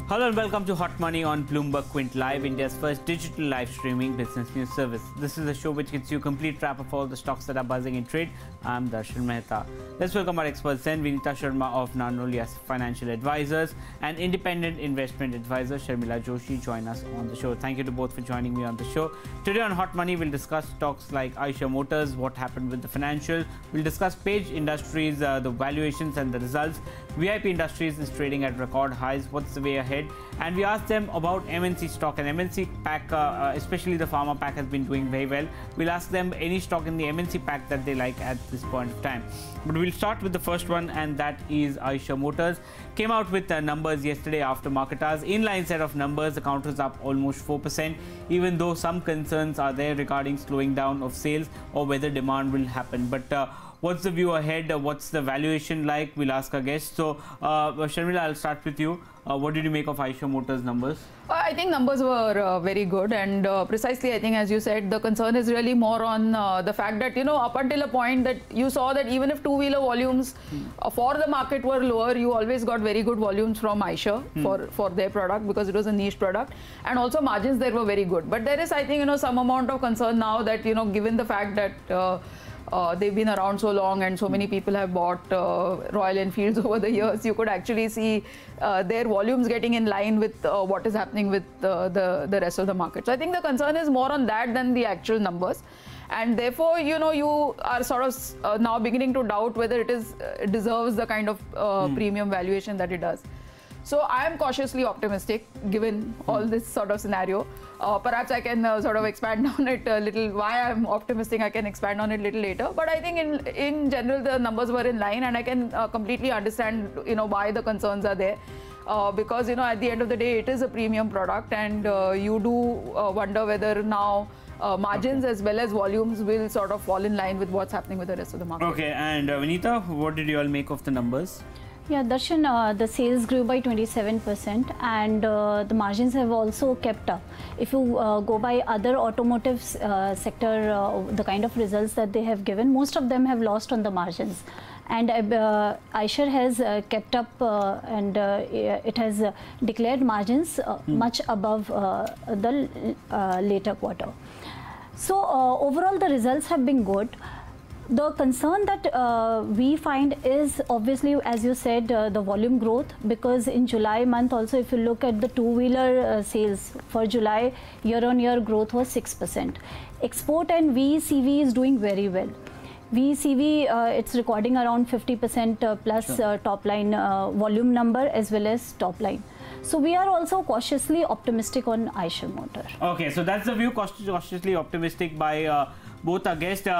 Hello and welcome to Hot Money on Bloomberg Quint Live, India's first digital live streaming business news service. This is a show which gives you a complete wrap of all the stocks that are buzzing in trade. I'm Darshan Mehta. Let's welcome our experts then, Vineeta Sharma of Narnolia Financial Advisors and independent investment advisor Sharmila Joshi join us on the show. Thank you to both for joining me on the show. Today on Hot Money, we'll discuss stocks like Eicher Motors, what happened with the financial. We'll discuss Page Industries, the valuations and the results. VIP Industries is trading at record highs. What's the way ahead? And we asked them about MNC stock, and MNC pack, especially the pharma pack, has been doing very well. We'll ask them any stock in the MNC pack that they like at this point of time. But we'll start with the first one, and that is Eicher Motors. Came out with numbers yesterday after market hours. Inline set of numbers, the counter is up almost 4%, even though some concerns are there regarding slowing down of sales or whether demand will happen. But what's the view ahead? What's the valuation like? We'll ask our guests. So, Sharmila, I'll start with you. What did you make of Eicher Motors numbers? I think numbers were very good, and precisely, I think, as you said, the concern is really more on the fact that, up until a point that you saw that even if two-wheeler volumes for the market were lower, you always got very good volumes from Eicher for their product, because it was a niche product, and also margins there were very good. But there is, I think, some amount of concern now that, given the fact that they've been around so long and so many people have bought Royal Enfields over the years, you could actually see their volumes getting in line with what is happening with the rest of the market. So I think the concern is more on that than the actual numbers. And therefore, you are sort of now beginning to doubt whether it deserves the kind of premium valuation that it does. So I am cautiously optimistic given all this sort of scenario. Perhaps I can sort of expand on it a little. Why I'm optimistic, I can expand on it a little later. But I think in general the numbers were in line, and I can completely understand why the concerns are there. Because at the end of the day it is a premium product, and you do wonder whether now margins as well as volumes will sort of fall in line with what's happening with the rest of the market. Okay, and Vineeta, what did you all make of the numbers? Yeah, Darshan, the sales grew by 27%, and the margins have also kept up. If you go by other automotive sector, the kind of results that they have given, most of them have lost on the margins. And Eicher has kept up and it has declared margins much above the later quarter. So overall the results have been good. The concern that we find is obviously, as you said, the volume growth, because in July month also, if you look at the two-wheeler sales for July, year-on-year growth was 6%. Export and VECV is doing very well. VECV, it's recording around 50% plus top line volume number as well as top line. So we are also cautiously optimistic on Eicher Motor. Okay, so that's the view, cautiously optimistic by both our guests. Do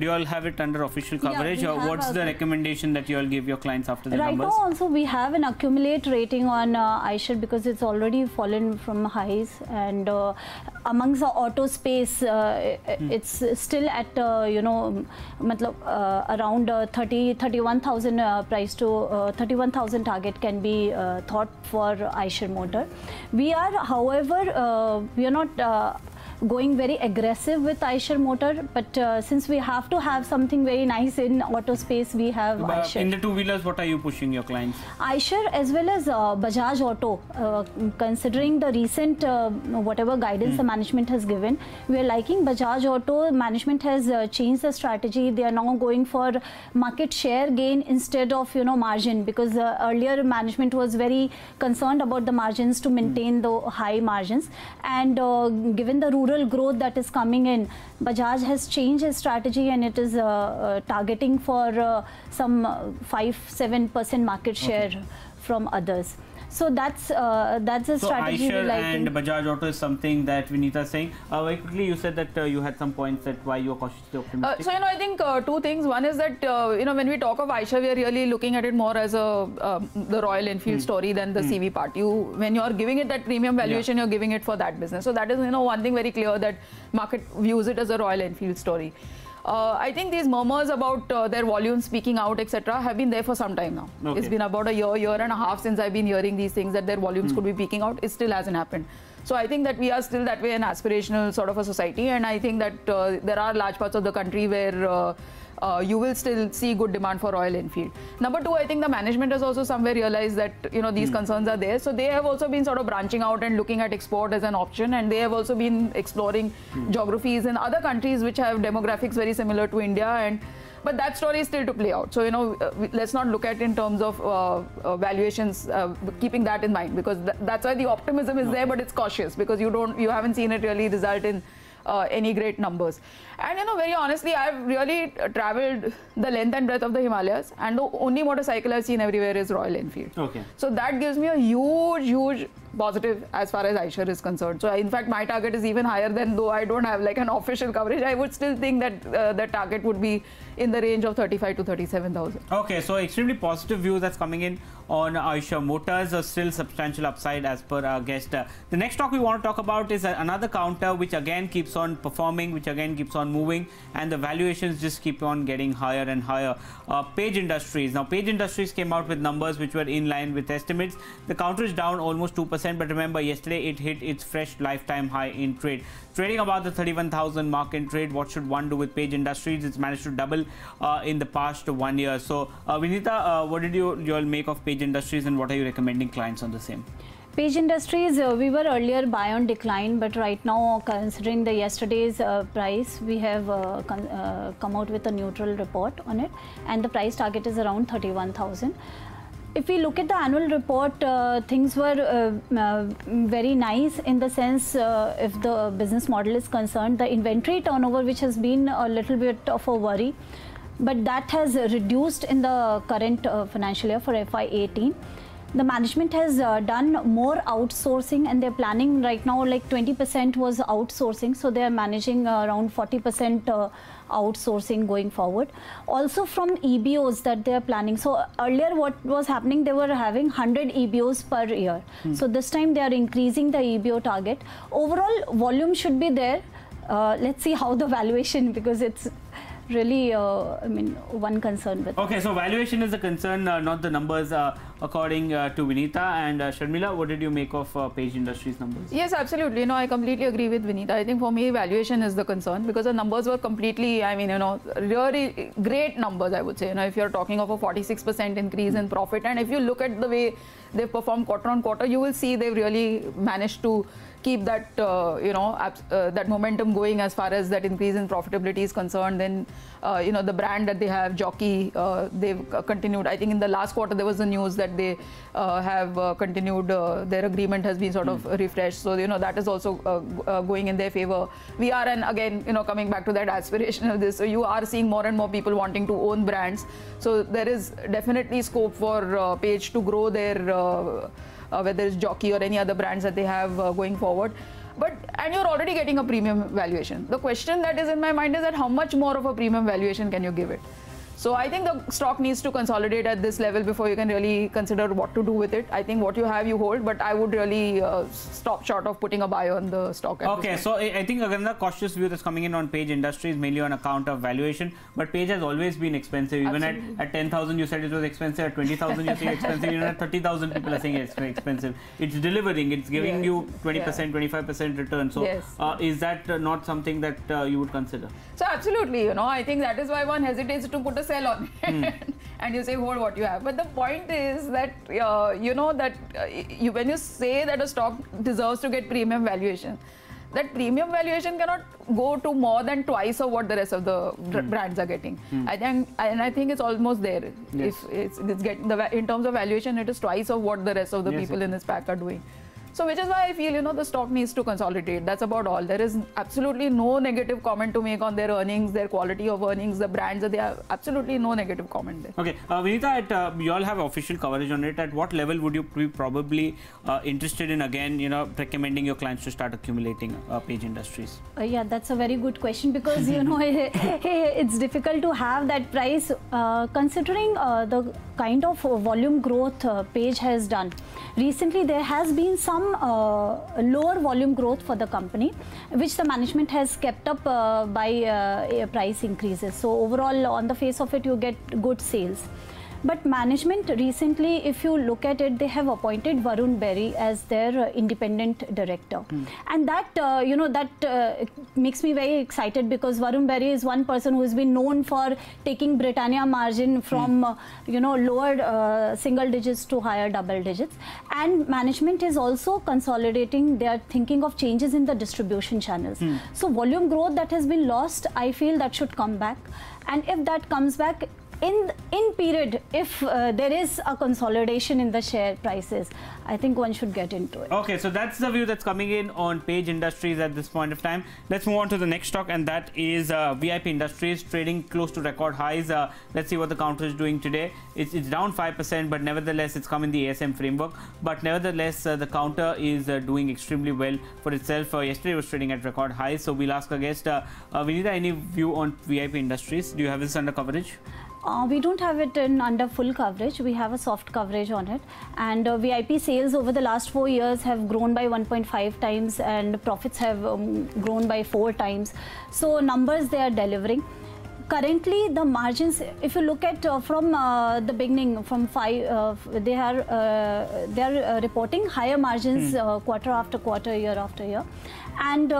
you all have it under official coverage? Yeah, what's the recommendation that you all give your clients after the numbers? Right now also we have an accumulate rating on Eicher because it's already fallen from highs, and amongst the auto space it's still at around 31,000 price to 31,000 target can be thought for Eicher Motor. We are, however, we are not going very aggressive with Eicher Motor, but since we have to have something very nice in auto space, we have Eicher. In the two-wheelers, what are you pushing your clients? Eicher as well as Bajaj Auto, considering the recent whatever guidance the management has given, we are liking Bajaj Auto. Management has changed the strategy. They are now going for market share gain instead of margin, because earlier management was very concerned about the margins to maintain the high margins, and given the rural growth that is coming in, Bajaj has changed its strategy, and it is targeting for some 5-7% market share from others. So that's a strategy. So Eicher and Bajaj Auto is something that Vineeta is saying. Very quickly, you said that you had some points that why you are cautiously optimistic. So I think two things. One is that when we talk of Eicher, we are really looking at it more as the Royal Enfield story than the CV part. When you are giving it that premium valuation, you're giving it for that business. So that is one thing very clear, that market views it as a Royal Enfield story. I think these murmurs about their volumes speaking out, etc., have been there for some time now. Okay. It's been about a year and a half since I've been hearing these things, that their volumes could be peaking out. It still hasn't happened. So I think that we are still that way an aspirational sort of a society, and I think that there are large parts of the country where you will still see good demand for Royal Enfield. Number two, I think the management has also somewhere realized that these concerns are there, so they have also been sort of branching out and looking at export as an option, and they have also been exploring geographies in other countries which have demographics very similar to India. But that story is still to play out. So let's not look at it in terms of valuations, keeping that in mind, because that's why the optimism is there, but it's cautious because you haven't seen it really result in any great numbers. And very honestly, I've really traveled the length and breadth of the Himalayas, and the only motorcycle I've seen everywhere is Royal Enfield. Okay. So that gives me a huge positive as far as Eicher is concerned. So in fact, my target is even higher than, though I don't have like an official coverage, I would still think that the target would be in the range of 35 to 37,000. Okay, so extremely positive view that's coming in on Eicher Motors, still substantial upside as per our guest. The next stock we want to talk about is another counter which again keeps on performing, which again keeps on moving, and the valuations just keep on getting higher and higher. Page Industries. Now, Page Industries came out with numbers which were in line with estimates. The counter is down almost 2%, but remember, yesterday it hit its fresh lifetime high in trade. Trading about the 31,000 mark in trade. What should one do with Page Industries? It's managed to double in the past 1 year. So, Vineeta, what did you all make of Page Industries, and what are you recommending clients on the same? Page Industries, we were earlier buy on decline, but right now, considering the yesterday's price, we have come out with a neutral report on it, and the price target is around 31,000. If we look at the annual report, things were very nice in the sense, if the business model is concerned, the inventory turnover, which has been a little bit of a worry, but that has reduced in the current financial year for FY18. The management has done more outsourcing, and they're planning right now like 20% was outsourcing, so they're managing around 40% outsourcing going forward. Also from EBOs that they're planning. So earlier what was happening, they were having 100 EBOs per year. So this time they are increasing the EBO target. Overall volume should be there. Let's see how the valuation, because it's really, I mean, one concern with. Okay, so valuation is a concern, not the numbers, according to Vineeta. And Sharmila, what did you make of Page Industries numbers? Yes, absolutely. I completely agree with Vineeta. I think for me, valuation is the concern, because the numbers were completely, I mean, really great numbers, I would say. If you're talking of a 46% increase in profit, and if you look at the way they've performed quarter on quarter, you will see they've really managed to keep that that momentum going as far as that increase in profitability is concerned. Then the brand that they have, Joshi, they've continued. I think in the last quarter there was the news that they have continued, their agreement has been sort of refreshed, so that is also going in their favor. We are, and again coming back to that aspirational this, so you are seeing more and more people wanting to own brands, so there is definitely scope for Page to grow their whether it's Joshi or any other brands that they have going forward. And you're already getting a premium valuation. The question that is in my mind is that how much more of a premium valuation can you give it? So I think the stock needs to consolidate at this level before you can really consider what to do with it. I think what you have, you hold, but I would really stop short of putting a buy on the stock. Okay, so I think again the cautious view that's coming in on Page Industries mainly on account of valuation, but Page has always been expensive. Even at 10,000 you said it was expensive, at 20,000 you say expensive, even at 30,000 people are saying it's expensive. It's delivering, it's giving you 20%, 25% return. So is that not something that you would consider? So absolutely, I think that is why one hesitates to put a sell on it and you say hold what you have. But the point is that when you say that a stock deserves to get premium valuation, that premium valuation cannot go to more than twice of what the rest of the brands are getting. I think it's almost there. Yes. If it's getting in terms of valuation, it is twice of what the rest of the people in this pack are doing. So which is why I feel, the stock needs to consolidate. That's about all. There is absolutely no negative comment to make on their earnings, their quality of earnings, the brands. They have absolutely no negative comment there. Okay, Vineeta, you all have official coverage on it. At what level would you be probably interested in, again, recommending your clients to start accumulating Page Industries? Yeah, that's a very good question, because, it's difficult to have that price considering the kind of volume growth Page has done. Recently, there has been some lower volume growth for the company, which the management has kept up by price increases. So overall, on the face of it, you get good sales. But management recently, if you look at it, they have appointed Varun Berry as their independent director. And that, that makes me very excited, because Varun Berry is one person who has been known for taking Britannia margin from, lower single digits to higher double digits. And management is also consolidating. They are thinking of changes in the distribution channels. So volume growth that has been lost, I feel that should come back. And if that comes back, in period, if there is a consolidation in the share prices, I think one should get into it. Okay, so that's the view that's coming in on Page Industries at this point of time. Let's move on to the next stock, and that is VIP Industries, trading close to record highs. Let's see what the counter is doing today. It's down 5%, but nevertheless it's come in the ASM framework. But nevertheless, the counter is doing extremely well for itself. Yesterday it was trading at record highs. So we'll ask our guest, Vineeta, any view on VIP Industries? Do you have this under coverage? We don't have it in under full coverage. We have a soft coverage on it. And VIP sales over the last 4 years have grown by 1.5 times, and profits have grown by 4 times. So numbers they are delivering. Currently, the margins, if you look at from the beginning, from they are reporting higher margins quarter after quarter, year after year. And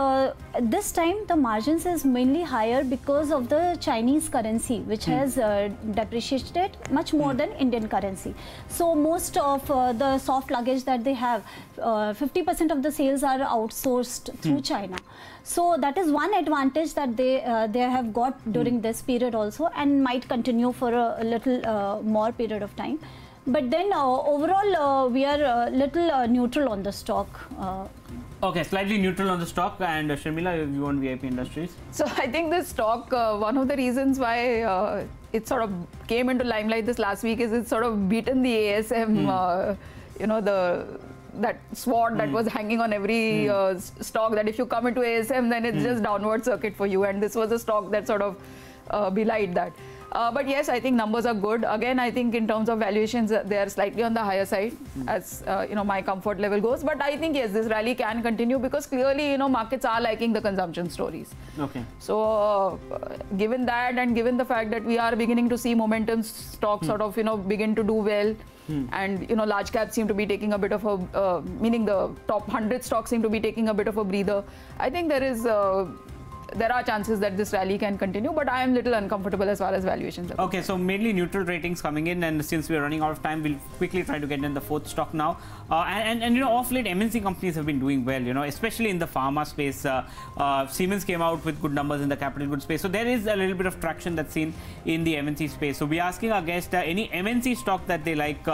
this time the margins is mainly higher because of the Chinese currency, which has depreciated much more than Indian currency. So most of the soft luggage that they have, 50% of the sales are outsourced through China. So that is one advantage that they have got during this period also, and might continue for a little more period of time. But then overall we are little neutral on the stock. Okay, slightly neutral on the stock. And Sharmila, your view on VIP Industries? So I think this stock, one of the reasons why it sort of came into limelight this last week is it's sort of beaten the ASM, that sword that was hanging on every stock, that if you come into ASM, then it's just downward circuit for you. And this was a stock that sort of belied that. But yes, I think numbers are good. Again, I think in terms of valuations, they are slightly on the higher side, as my comfort level goes. But I think yes, this rally can continue, because clearly markets are liking the consumption stories. Okay. So given that, and given the fact that we are beginning to see momentum stocks sort of begin to do well, and large caps seem to be taking a bit of a meaning the top 100 stocks seem to be taking a bit of a breather, I think there are chances that this rally can continue, but I am little uncomfortable as far as valuations are concerned. Okay, so mainly neutral ratings coming in, and since we are running out of time, we'll quickly try to get in the fourth stock now. And off late, MNC companies have been doing well, especially in the pharma space. Siemens came out with good numbers in the capital goods space. So there is a little bit of traction that's seen in the MNC space. So we're asking our guest any MNC stock that they like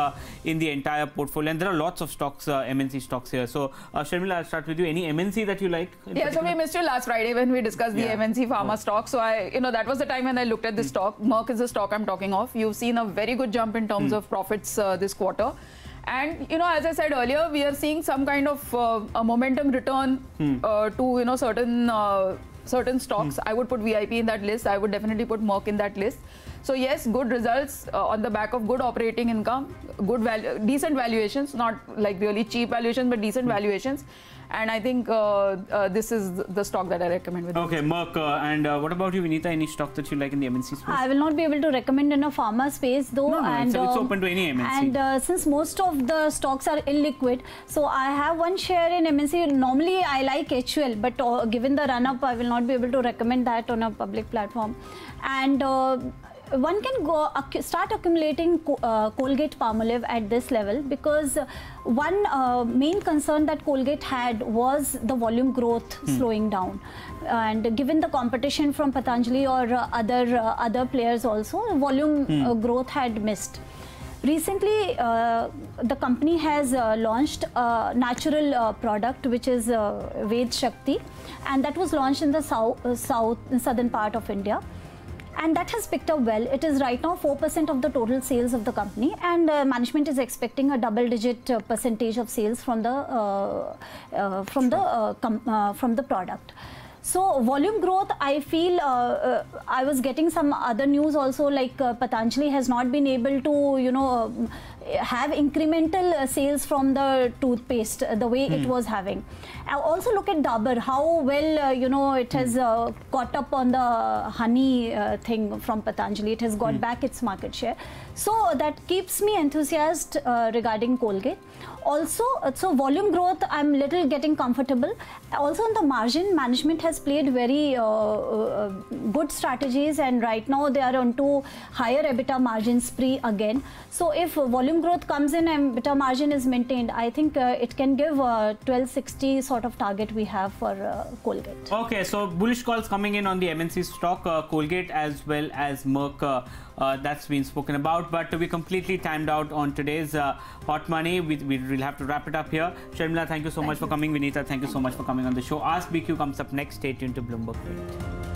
in the entire portfolio. And there are lots of stocks, MNC stocks here. So Sharmila, I'll start with you. Any MNC that you like? Yeah, so we missed you last Friday when we discussed the MNC pharma stock. So that was the time when I looked at this stock. Merck is the stock I'm talking of. You've seen a very good jump in terms of profits this quarter. And as I said earlier, we are seeing some kind of a momentum return to certain stocks. I would put VIP in that list. I would definitely put Merck in that list. So yes, good results on the back of good operating income, decent valuations, not like really cheap valuations, but decent valuations. And I think this is the stock that I recommend. With okay, Merck. And what about you, Vineeta? Any stock that you like in the MNC space? I will not be able to recommend in a pharma space, though. No, and it's open to any MNC. And since most of the stocks are illiquid, so I have one share in MNC. Normally, I like HUL, but given the run-up, I will not be able to recommend that on a public platform. And one can start accumulating Colgate-Palmolive at this level, because one main concern that Colgate had was the volume growth slowing down, and given the competition from Patanjali or other players also, volume growth had missed. Recently, the company has launched a natural product, which is Ved Shakti, and that was launched in the southern part of India. And that has picked up well. It is right now 4% of the total sales of the company, and management is expecting a double-digit percentage of sales from the product. So volume growth, I feel I was getting some other news also, like Patanjali has not been able to, have incremental sales from the toothpaste the way it was having. I also look at Dabur, how well it has caught up on the honey thing from Patanjali. It has got back its market share. So that keeps me enthusiastic regarding Colgate. Also, so volume growth, I'm little getting comfortable. Also on the margin, management has played very good strategies, and right now they are onto higher EBITDA margin spree again. So if volume growth comes in and EBITDA margin is maintained, I think it can give 1260 sort of target we have for Colgate. Okay, so bullish calls coming in on the MNC stock, Colgate as well as Merck. That's been spoken about, but we completely timed out on today's hot money. We'll have to wrap it up here. Sharmila, thank you so much for coming. Vineeta, thank you so much for coming on the show. Ask BQ comes up next. Stay tuned to Bloomberg Quint.